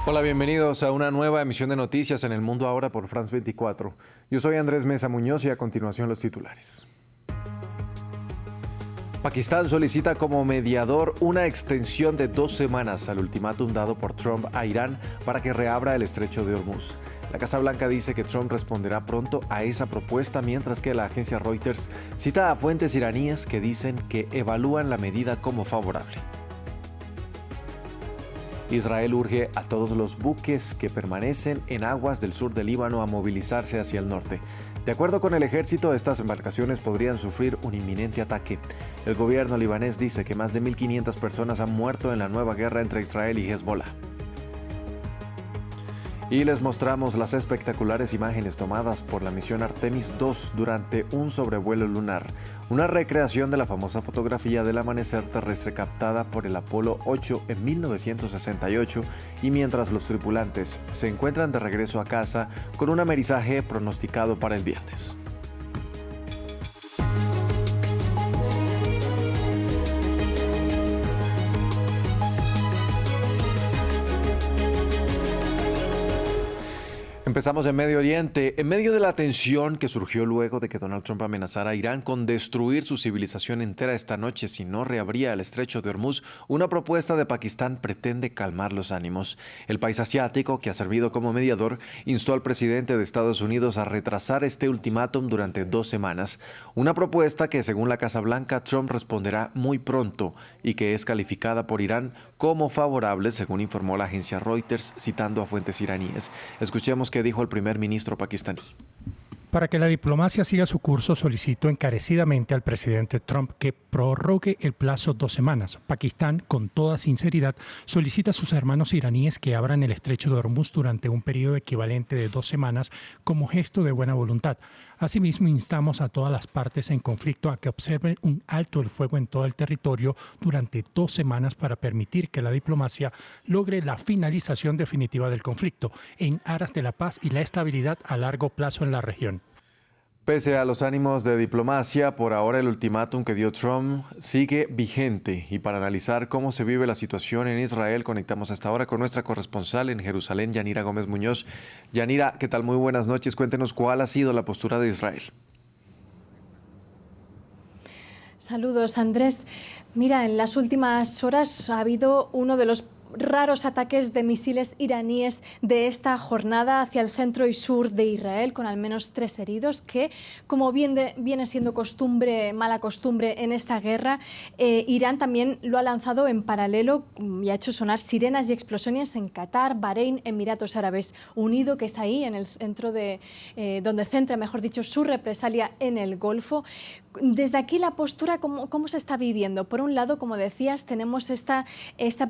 Hola, bienvenidos a una nueva emisión de noticias en El Mundo Ahora por France 24. Yo soy Andrés Mesa Muñoz y a continuación los titulares. Pakistán solicita como mediador una extensión de 2 semanas al ultimátum dado por Trump a Irán para que reabra el estrecho de Hormuz. La Casa Blanca dice que Trump responderá pronto a esa propuesta, mientras que la agencia Reuters cita a fuentes iraníes que dicen que evalúan la medida como favorable. Israel urge a todos los buques que permanecen en aguas del sur del Líbano a movilizarse hacia el norte. De acuerdo con el ejército, estas embarcaciones podrían sufrir un inminente ataque. El gobierno libanés dice que más de 1.500 personas han muerto en la nueva guerra entre Israel y Hezbollah. Y les mostramos las espectaculares imágenes tomadas por la misión Artemis II durante un sobrevuelo lunar, una recreación de la famosa fotografía del amanecer terrestre captada por el Apolo 8 en 1968, y mientras los tripulantes se encuentran de regreso a casa con un amerizaje pronosticado para el viernes. Empezamos en Medio Oriente. En medio de la tensión que surgió luego de que Donald Trump amenazara a Irán con destruir su civilización entera esta noche si no reabría el estrecho de Hormuz, una propuesta de Pakistán pretende calmar los ánimos. El país asiático, que ha servido como mediador, instó al presidente de Estados Unidos a retrasar este ultimátum durante 2 semanas. Una propuesta que, según la Casa Blanca, Trump responderá muy pronto y que es calificada por Irán como favorable, según informó la agencia Reuters, citando a fuentes iraníes. Escuchemos qué dijo el primer ministro pakistaní. Para que la diplomacia siga su curso, solicito encarecidamente al presidente Trump que prorrogue el plazo 2 semanas. Pakistán, con toda sinceridad, solicita a sus hermanos iraníes que abran el estrecho de Hormuz durante un periodo equivalente de 2 semanas como gesto de buena voluntad. Asimismo, instamos a todas las partes en conflicto a que observen un alto el fuego en todo el territorio durante 2 semanas para permitir que la diplomacia logre la finalización definitiva del conflicto en aras de la paz y la estabilidad a largo plazo en la región. Pese a los ánimos de diplomacia, por ahora el ultimátum que dio Trump sigue vigente. Y para analizar cómo se vive la situación en Israel, conectamos hasta ahora con nuestra corresponsal en Jerusalén, Yanira Gómez Muñoz. Yanira, ¿qué tal? Muy buenas noches. Cuéntenos cuál ha sido la postura de Israel. Saludos, Andrés. Mira, en las últimas horas ha habido uno de los raros ataques de misiles iraníes de esta jornada hacia el centro y sur de Israel, con al menos 3 heridos, que, como viene siendo mala costumbre en esta guerra, Irán también lo ha lanzado en paralelo y ha hecho sonar sirenas y explosiones en Qatar, Bahrein, Emiratos Árabes Unidos, que es ahí en el centro de donde centra, mejor dicho, su represalia en el Golfo. Desde aquí la postura, ¿cómo se está viviendo? Por un lado, como decías, tenemos esta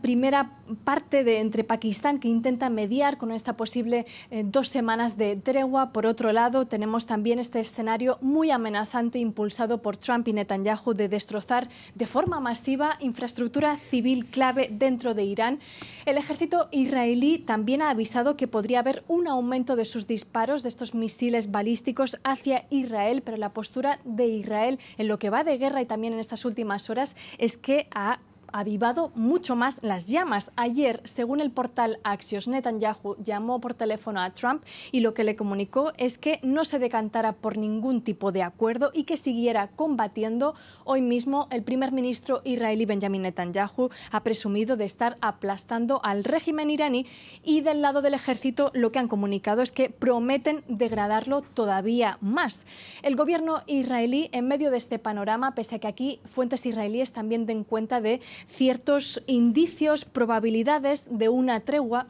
primera parte entre Pakistán, que intenta mediar con esta posible 2 semanas de tregua. Por otro lado, tenemos también este escenario muy amenazante impulsado por Trump y Netanyahu de destrozar de forma masiva infraestructura civil clave dentro de Irán. El ejército israelí también ha avisado que podría haber un aumento de sus disparos de estos misiles balísticos hacia Israel, pero la postura de Israel en lo que va de guerra y también en estas últimas horas es que ha avivado mucho más las llamas. Ayer, según el portal Axios, Netanyahu llamó por teléfono a Trump y lo que le comunicó es que no se decantara por ningún tipo de acuerdo y que siguiera combatiendo. Hoy mismo, el primer ministro israelí Benjamin Netanyahu ha presumido de estar aplastando al régimen iraní, y del lado del ejército lo que han comunicado es que prometen degradarlo todavía más. El gobierno israelí, en medio de este panorama, pese a que aquí fuentes israelíes también den cuenta de ciertos indicios, probabilidades de una tregua,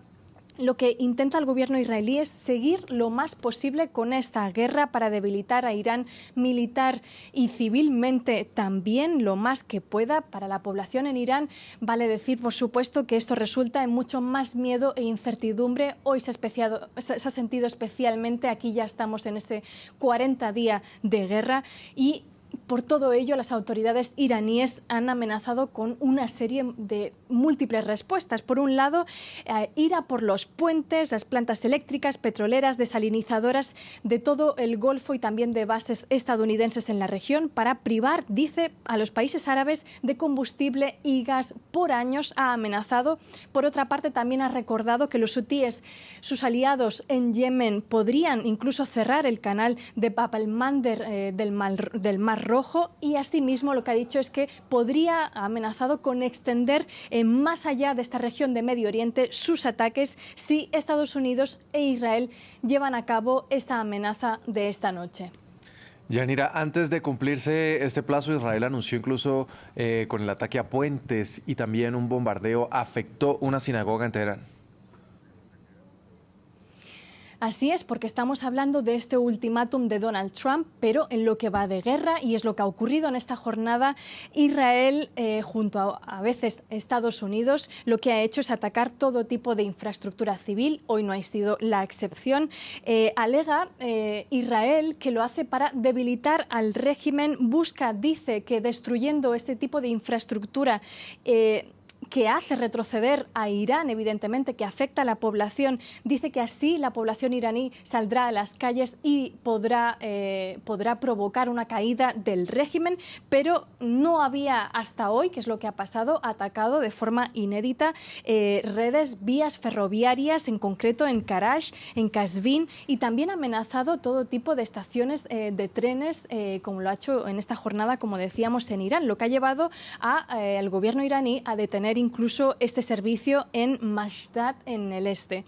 lo que intenta el gobierno israelí es seguir lo más posible con esta guerra para debilitar a Irán militar y civilmente también lo más que pueda. Para la población en Irán vale decir, por supuesto, que esto resulta en mucho más miedo e incertidumbre. Hoy se ha sentido especialmente, aquí ya estamos en ese 40 días de guerra, y por todo ello, las autoridades iraníes han amenazado con una serie de múltiples respuestas. Por un lado, ir a por los puentes, las plantas eléctricas, petroleras, desalinizadoras de todo el Golfo y también de bases estadounidenses en la región para privar, dice, a los países árabes de combustible y gas por años. Ha amenazado. Por otra parte, también ha recordado que los hutíes, sus aliados en Yemen, podrían incluso cerrar el canal de Bab el-Mandeb del Mar Rojo, y asimismo lo que ha dicho es que ha amenazado con extender más allá de esta región de Medio Oriente sus ataques si Estados Unidos e Israel llevan a cabo esta amenaza de esta noche. Yanira, antes de cumplirse este plazo, Israel anunció incluso con el ataque a puentes y también un bombardeo afectó una sinagoga en Teherán. Así es, porque estamos hablando de este ultimátum de Donald Trump, pero en lo que va de guerra, y es lo que ha ocurrido en esta jornada, Israel, junto a veces Estados Unidos, lo que ha hecho es atacar todo tipo de infraestructura civil. Hoy no ha sido la excepción. Alega Israel que lo hace para debilitar al régimen. Dice que destruyendo este tipo de infraestructura que hace retroceder a Irán, evidentemente, que afecta a la población. Dice que así la población iraní saldrá a las calles y podrá provocar una caída del régimen, pero no había hasta hoy, que es lo que ha pasado, atacado de forma inédita redes, vías ferroviarias, en concreto en Karash, en Qazvin, y también ha amenazado todo tipo de estaciones de trenes, como lo ha hecho en esta jornada, como decíamos, en Irán, lo que ha llevado al gobierno iraní a detener incluso este servicio en Mashdad, en el este.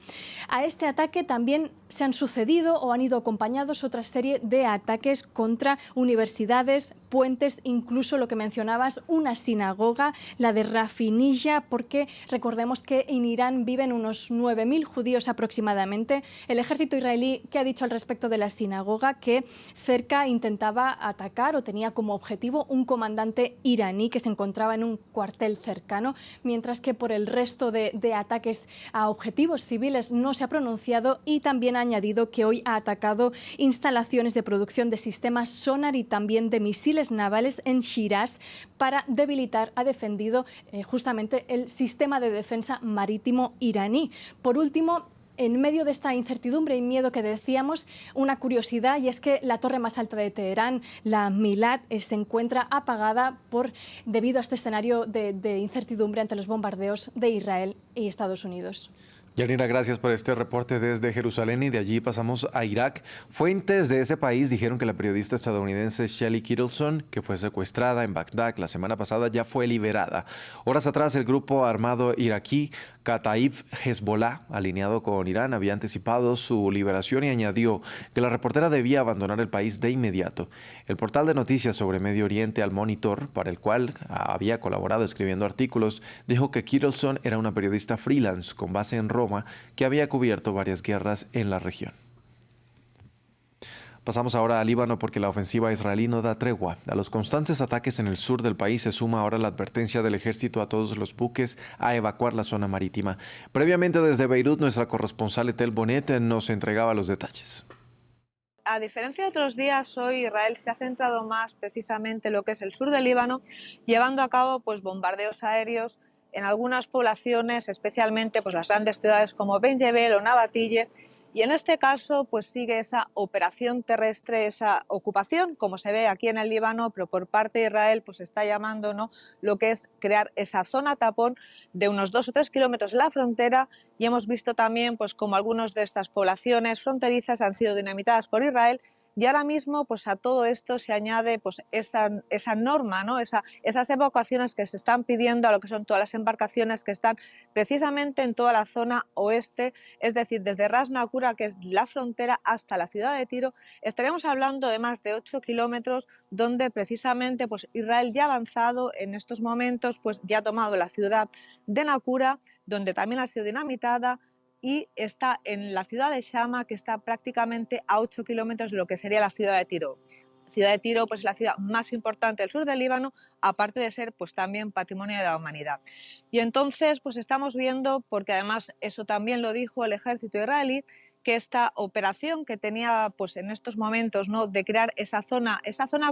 A este ataque también se han sucedido o han ido acompañados otra serie de ataques contra universidades, puentes, incluso lo que mencionabas, una sinagoga, la de Rafinilla, porque recordemos que en Irán viven unos 9.000 judíos aproximadamente. El ejército israelí, ¿qué ha dicho al respecto de la sinagoga? Que cerca intentaba atacar o tenía como objetivo un comandante iraní que se encontraba en un cuartel cercano, mientras que por el resto de ataques a objetivos civiles no se ha pronunciado, y también ha añadido que hoy ha atacado instalaciones de producción de sistemas sonar y también de misiles navales en Shiraz para debilitar, ha defendido justamente el sistema de defensa marítimo iraní. Por último, en medio de esta incertidumbre y miedo que decíamos, una curiosidad, y es que la torre más alta de Teherán, la Milad, se encuentra apagada debido a este escenario de incertidumbre ante los bombardeos de Israel y Estados Unidos. Yanira, gracias por este reporte desde Jerusalén, y de allí pasamos a Irak. Fuentes de ese país dijeron que la periodista estadounidense Shelley Kittleson, que fue secuestrada en Bagdad la semana pasada, ya fue liberada. Horas atrás, el grupo armado iraquí Kataib Hezbollah, alineado con Irán, había anticipado su liberación y añadió que la reportera debía abandonar el país de inmediato. El portal de noticias sobre Medio Oriente Al Monitor, para el cual había colaborado escribiendo artículos, dijo que Kittleson era una periodista freelance con base en Roma que había cubierto varias guerras en la región. Pasamos ahora al Líbano, porque la ofensiva israelí no da tregua. A los constantes ataques en el sur del país se suma ahora la advertencia del ejército a todos los buques a evacuar la zona marítima. Previamente desde Beirut, nuestra corresponsal Etel Bonet nos entregaba los detalles. A diferencia de otros días, hoy Israel se ha centrado más precisamente en lo que es el sur del Líbano, llevando a cabo bombardeos aéreos en algunas poblaciones, especialmente las grandes ciudades como Ben Jebel o Nabatille. Y en este caso sigue esa operación terrestre, esa ocupación, como se ve aquí en el Líbano, pero por parte de Israel se está llamando, ¿no?, lo que es crear esa zona tapón de unos 2 o 3 kilómetros de la frontera. Y hemos visto también como algunas de estas poblaciones fronterizas han sido dinamitadas por Israel. Y ahora mismo a todo esto se añade esa norma, ¿no?, esas evacuaciones que se están pidiendo a lo que son todas las embarcaciones que están precisamente en toda la zona oeste, es decir, desde Ras Nakura, que es la frontera, hasta la ciudad de Tiro. Estaríamos hablando de más de 8 kilómetros, donde precisamente Israel ya ha avanzado en estos momentos, ya ha tomado la ciudad de Nakura, donde también ha sido dinamitada, y está en la ciudad de Shama, que está prácticamente a 8 kilómetros de lo que sería la ciudad de Tiro. La ciudad de Tiro es la ciudad más importante del sur del Líbano, aparte de ser también patrimonio de la humanidad. Y entonces estamos viendo, porque además eso también lo dijo el ejército israelí, que esta operación que tenía pues en estos momentos, ¿no?, de crear esa zona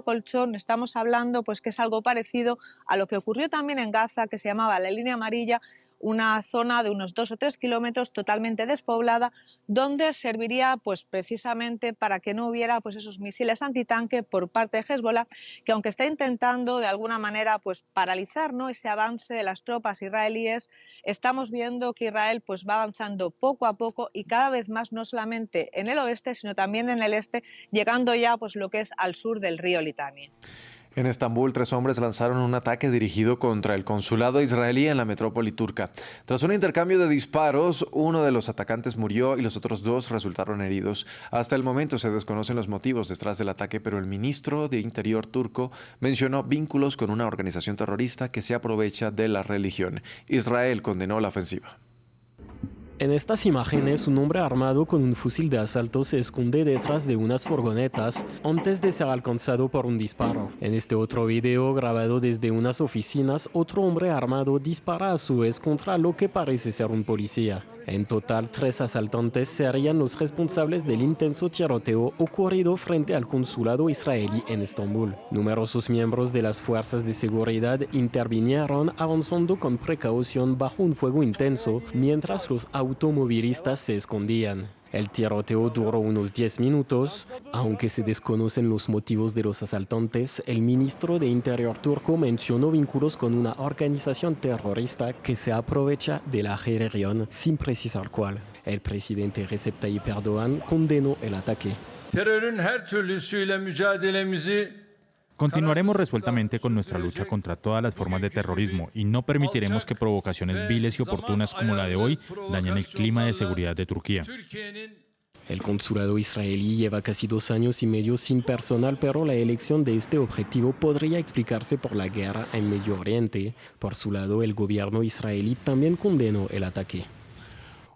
colchón, estamos hablando pues que es algo parecido a lo que ocurrió también en Gaza, que se llamaba la línea amarilla, una zona de unos 2 o 3 kilómetros totalmente despoblada, donde serviría pues precisamente para que no hubiera pues esos misiles antitanque por parte de Hezbollah, que aunque está intentando de alguna manera pues paralizar, ¿no?, ese avance de las tropas israelíes, estamos viendo que Israel pues va avanzando poco a poco y cada vez más, no solamente en el oeste, sino también en el este, llegando ya pues lo que es al sur del río Litani. En Estambul, 3 hombres lanzaron un ataque dirigido contra el consulado israelí en la metrópoli turca. Tras un intercambio de disparos, uno de los atacantes murió y los otros 2 resultaron heridos. Hasta el momento se desconocen los motivos detrás del ataque, pero el ministro de Interior turco mencionó vínculos con una organización terrorista que se aprovecha de la religión. Israel condenó la ofensiva. En estas imágenes, un hombre armado con un fusil de asalto se esconde detrás de unas furgonetas antes de ser alcanzado por un disparo. En este otro video, grabado desde unas oficinas, otro hombre armado dispara a su vez contra lo que parece ser un policía. En total, 3 asaltantes serían los responsables del intenso tiroteo ocurrido frente al consulado israelí en Estambul. Numerosos miembros de las fuerzas de seguridad intervinieron avanzando con precaución bajo un fuego intenso mientras los automovilistas se escondían. El tiroteo duró unos 10 minutos. Aunque se desconocen los motivos de los asaltantes, el ministro de Interior turco mencionó vínculos con una organización terrorista que se aprovecha de la religión sin precisar cuál. El presidente Recep Tayyip Erdoğan condenó el ataque. Terörün her türlüsüyle mücadelemizi Continuaremos resueltamente con nuestra lucha contra todas las formas de terrorismo y no permitiremos que provocaciones viles y oportunas como la de hoy dañen el clima de seguridad de Turquía. El consulado israelí lleva casi 2 años y medio sin personal, pero la elección de este objetivo podría explicarse por la guerra en Medio Oriente. Por su lado, el gobierno israelí también condenó el ataque.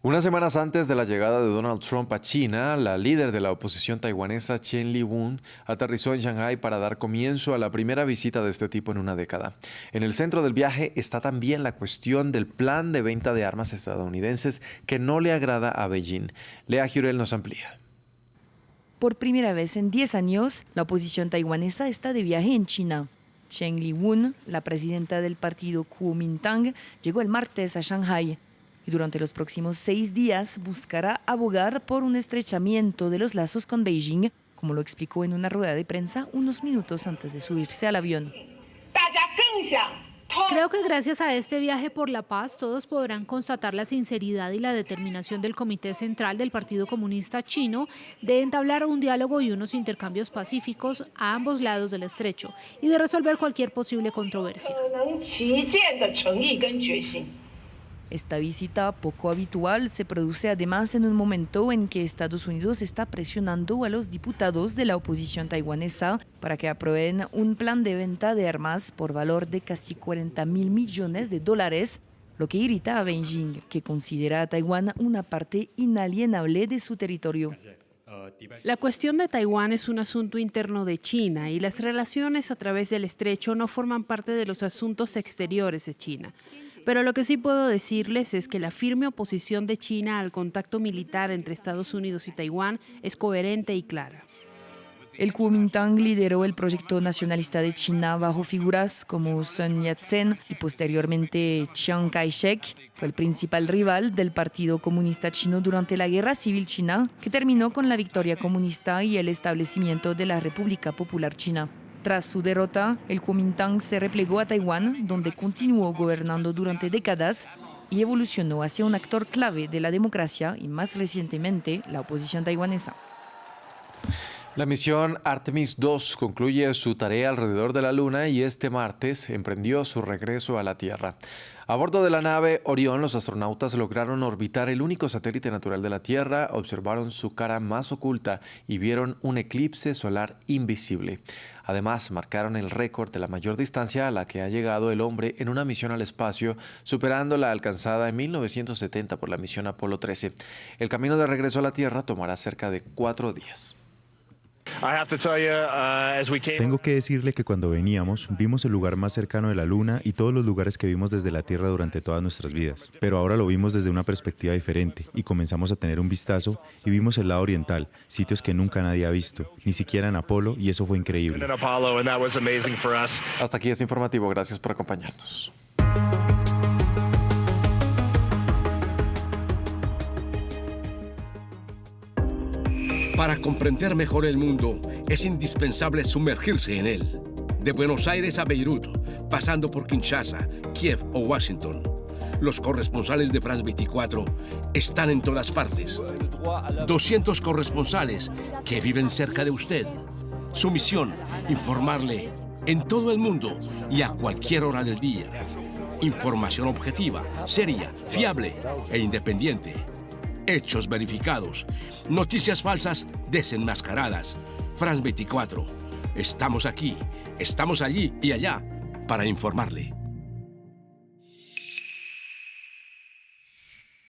Unas semanas antes de la llegada de Donald Trump a China, la líder de la oposición taiwanesa, Chen Li-won, aterrizó en Shanghái para dar comienzo a la primera visita de este tipo en una década. En el centro del viaje está también la cuestión del plan de venta de armas estadounidenses que no le agrada a Beijing. Lea Giurel nos amplía. Por primera vez en 10 años, la oposición taiwanesa está de viaje en China. Chen Li-won, la presidenta del partido Kuomintang, llegó el martes a Shanghái. Y durante los próximos 6 días buscará abogar por un estrechamiento de los lazos con Beijing, como lo explicó en una rueda de prensa unos minutos antes de subirse al avión. Creo que gracias a este viaje por la paz todos podrán constatar la sinceridad y la determinación del Comité Central del Partido Comunista Chino de entablar un diálogo y unos intercambios pacíficos a ambos lados del estrecho y de resolver cualquier posible controversia. Esta visita poco habitual se produce además en un momento en que Estados Unidos está presionando a los diputados de la oposición taiwanesa para que aprueben un plan de venta de armas por valor de casi $40.000 millones, lo que irrita a Beijing, que considera a Taiwán una parte inalienable de su territorio. La cuestión de Taiwán es un asunto interno de China y las relaciones a través del estrecho no forman parte de los asuntos exteriores de China. Pero lo que sí puedo decirles es que la firme oposición de China al contacto militar entre Estados Unidos y Taiwán es coherente y clara. El Kuomintang lideró el proyecto nacionalista de China bajo figuras como Sun Yat-sen y posteriormente Chiang Kai-shek. Fue el principal rival del Partido Comunista Chino durante la Guerra Civil China, que terminó con la victoria comunista y el establecimiento de la República Popular China. Tras su derrota, el Kuomintang se replegó a Taiwán, donde continuó gobernando durante décadas y evolucionó hacia un actor clave de la democracia y, más recientemente, la oposición taiwanesa. La misión Artemis II concluye su tarea alrededor de la Luna y este martes emprendió su regreso a la Tierra. A bordo de la nave Orión, los astronautas lograron orbitar el único satélite natural de la Tierra, observaron su cara más oculta y vieron un eclipse solar invisible. Además, marcaron el récord de la mayor distancia a la que ha llegado el hombre en una misión al espacio, superando la alcanzada en 1970 por la misión Apolo 13. El camino de regreso a la Tierra tomará cerca de 4 días. Tengo que decirle que cuando veníamos, vimos el lugar más cercano de la Luna y todos los lugares que vimos desde la Tierra durante todas nuestras vidas. Pero ahora lo vimos desde una perspectiva diferente y comenzamos a tener un vistazo y vimos el lado oriental, sitios que nunca nadie ha visto, ni siquiera en Apolo, y eso fue increíble. Hasta aquí este informativo. Gracias por acompañarnos. Para comprender mejor el mundo, es indispensable sumergirse en él. De Buenos Aires a Beirut, pasando por Kinshasa, Kiev o Washington, los corresponsales de France 24 están en todas partes. 200 corresponsales que viven cerca de usted. Su misión, informarle en todo el mundo y a cualquier hora del día. Información objetiva, seria, fiable e independiente. Hechos verificados, noticias falsas desenmascaradas. France 24. Estamos aquí, estamos allí y allá para informarle.